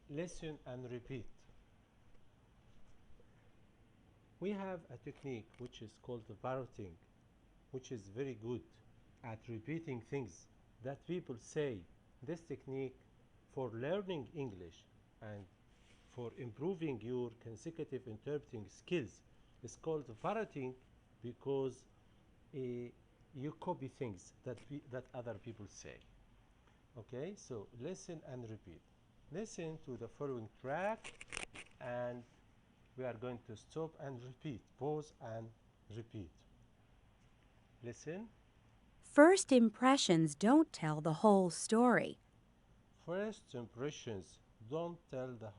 Listen and repeat. We have a technique which is called parroting, which is very good at repeating things that people say. This technique for learning English and for improving your consecutive interpreting skills is called parroting because uh, you copy things that other people say. Okay, so listen and repeat. Listen to the following track and we are going to stop and repeat. Pause and repeat. Listen. First impressions don't tell the whole story. First impressions don't tell the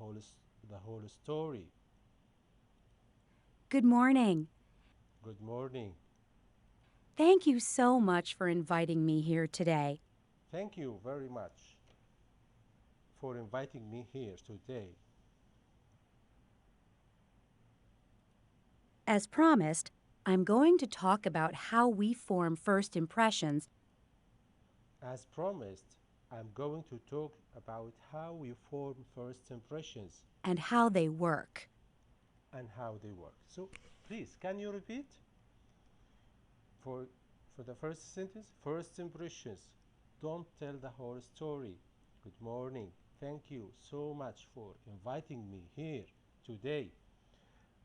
whole story. Good morning. Good morning. Thank you so much for inviting me here today. Thank you very much for inviting me here today. As promised, I'm going to talk about how we form first impressions As promised, I'm going to talk about how we form first impressions and how they work. and how they work. So, please, can you repeat? For, for the first sentence, first impressions don't tell the whole story. Good morning. Thank you so much for inviting me here today.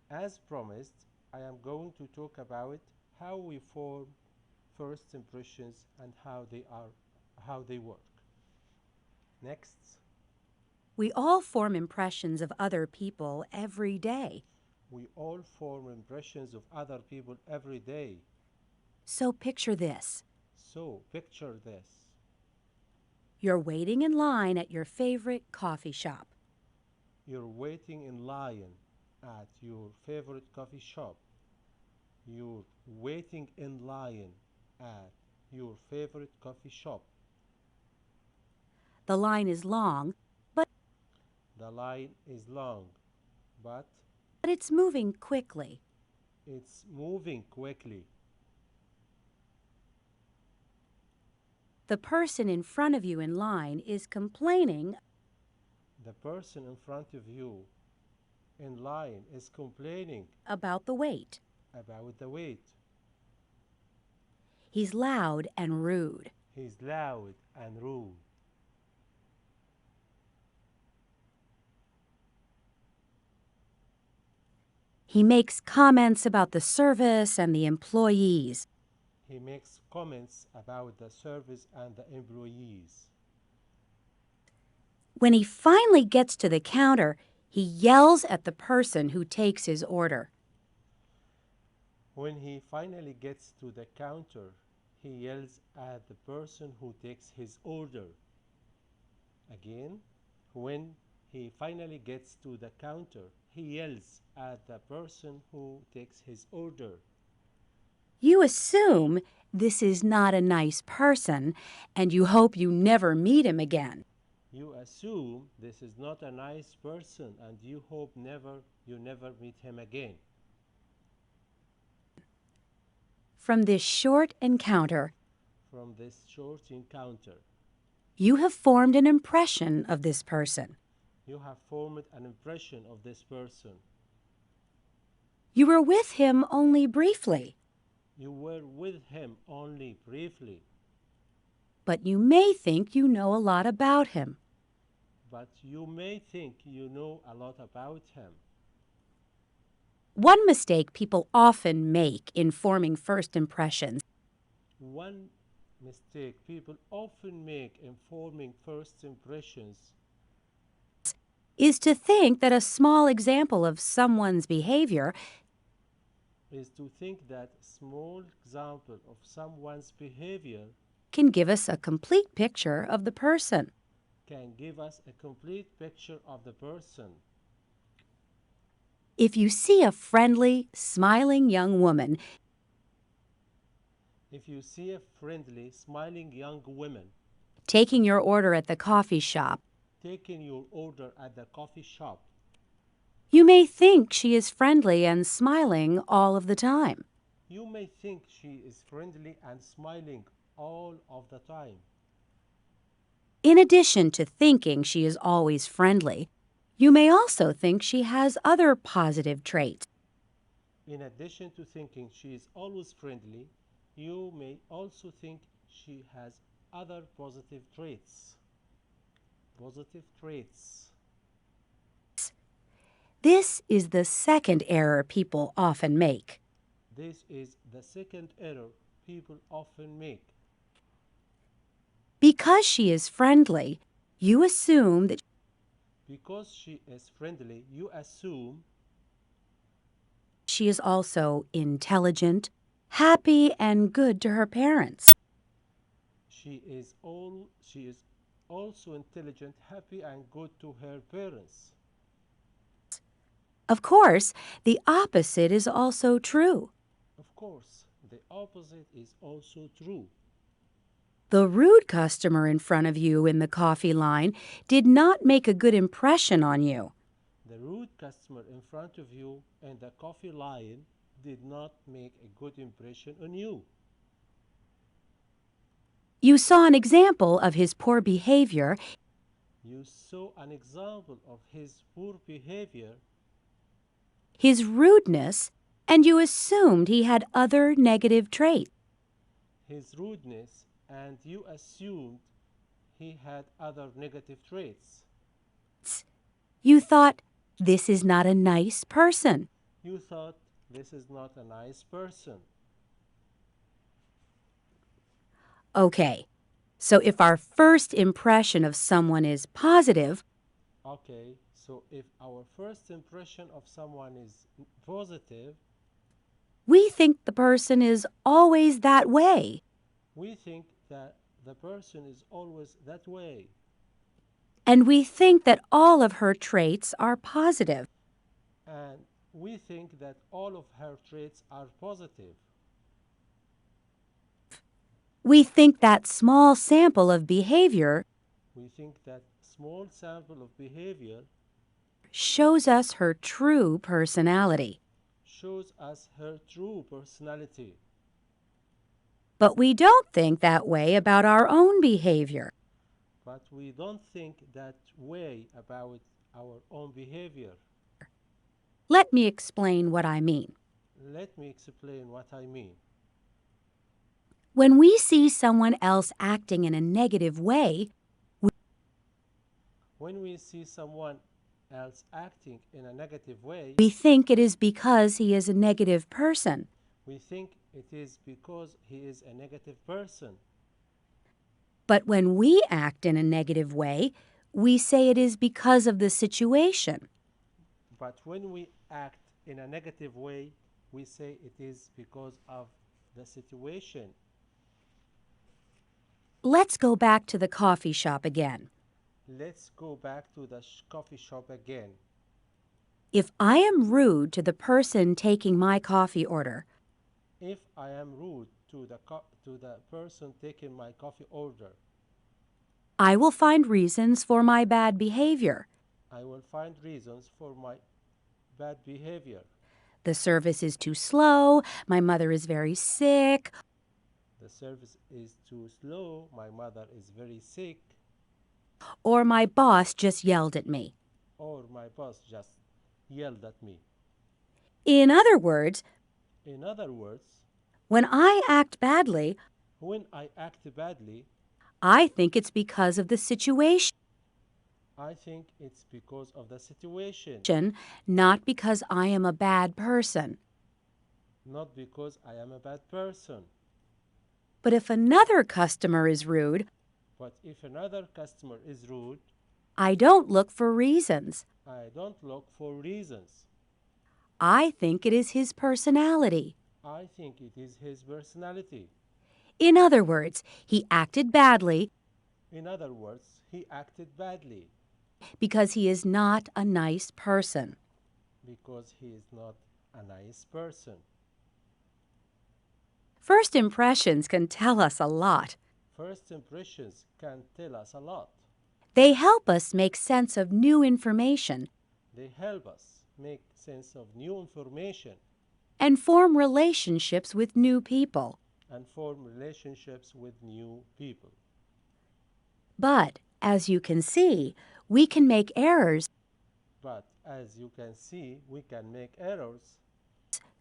As promised, I am going to talk about how we form first impressions and how they work. Next, We all form impressions of other people every day. we all form impressions of other people every day. So picture this. So, picture this. You're waiting in line at your favorite coffee shop. You're waiting in line at your favorite coffee shop. You're waiting in line at your favorite coffee shop. The line is long, but The line is long, but it's moving quickly. it's moving quickly. The person in front of you in line is complaining The person in front of you in line is complaining about the wait. about the wait. He's loud and rude. He's loud and rude. He makes comments about the service and the employees. He makes comments about the service and the employees. When he finally gets to the counter, he yells at the person who takes his order. When he finally gets to the counter, he yells at the person who takes his order. Again, when he finally gets to the counter, he yells at the person who takes his order. You assume this is not a nice person, and you hope you never meet him again. You assume this is not a nice person and you hope you never meet him again. From this short encounter, From this short encounter, you have formed an impression of this person. you have formed an impression of this person. You were with him only briefly, You were with him only briefly, but you may think you know a lot about him. but you may think you know a lot about him. One mistake people often make in forming first impressions One mistake people often make in forming first impressions is to think that a small example of someone's behavior is to think that small example of someone's behavior can give us a complete picture of the person. can give us a complete picture of the person. If you see a friendly, smiling young woman, If you see a friendly, smiling young woman taking your order at the coffee shop, taking your order at the coffee shop, you may think she is friendly and smiling all of the time. you may think she is friendly and smiling all of the time. In addition to thinking she is always friendly, You may also think she has other positive traits. In addition to thinking she is always friendly, you may also think she has other positive traits. Positive traits. This is the second error people often make. This is the second error people often make. Because she is friendly, you assume that Because she is friendly, you assume she is also intelligent, happy, and good to her parents. she is also intelligent, happy, and good to her parents. Of course, the opposite is also true. Of course, the opposite is also true. The rude customer in front of you in the coffee line did not make a good impression on you. The rude customer in front of you in the coffee line did not make a good impression on you. You saw an example of his poor behavior. You saw an example of his poor behavior, His rudeness, and you assumed he had other negative traits. his rudeness, and you assumed he had other negative traits. You thought, this is not a nice person. You thought, this is not a nice person. Okay, so if our first impression of someone is positive, Okay, so if our first impression of someone is positive, we think the person is always that way. we think that the person is always that way. And we think that all of her traits are positive. And we think that all of her traits are positive. We think that small sample of behavior We think that small sample of behavior shows us her true personality. shows us her true personality. But we don't think that way about our own behavior. But we don't think that way about our own behavior. Let me explain what I mean. Let me explain what I mean. When we see someone else acting in a negative way, When we see someone else acting in a negative way, we think it is because he is a negative person. we think it is because he is a negative person. But when we act in a negative way, we say it is because of the situation. But when we act in a negative way, we say it is because of the situation. Let's go back to the coffee shop again. Let's go back to the coffee shop again. If I am rude to the person taking my coffee order, If I am rude to the person taking my coffee order, I will find reasons for my bad behavior. I will find reasons for my bad behavior. The service is too slow, my mother is very sick, The service is too slow, my mother is very sick, or my boss just yelled at me. or my boss just yelled at me. In other words, In other words, when I act badly, when I act badly, I think it's because of the situation, I think it's because of the situation, not because I am a bad person. not because I am a bad person. But if another customer is rude, But if another customer is rude, I don't look for reasons. I don't look for reasons. I think it is his personality. I think it is his personality. In other words, he acted badly In other words, he acted badly because he is not a nice person. because he is not a nice person. First impressions can tell us a lot. First impressions can tell us a lot. They help us make sense of new information They help us make sense of new information and form relationships with new people. and form relationships with new people. But, as you can see, we can make errors but as you can see, we can make errors.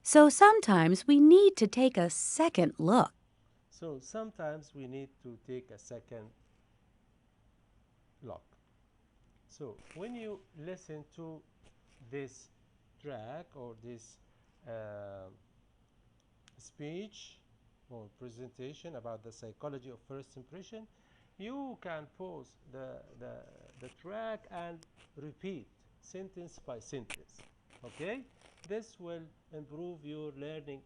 So sometimes we need to take a second look. So sometimes we need to take a second look. So when you listen to this track or this speech or presentation about the psychology of first impression, you can pause the track and repeat sentence by sentence. Okay? This will improve your learning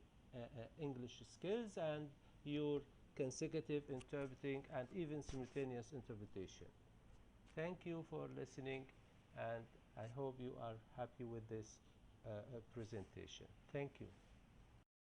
English skills and your consecutive interpreting and even simultaneous interpretation. Thank you for listening, and I hope you are happy with this presentation. Thank you.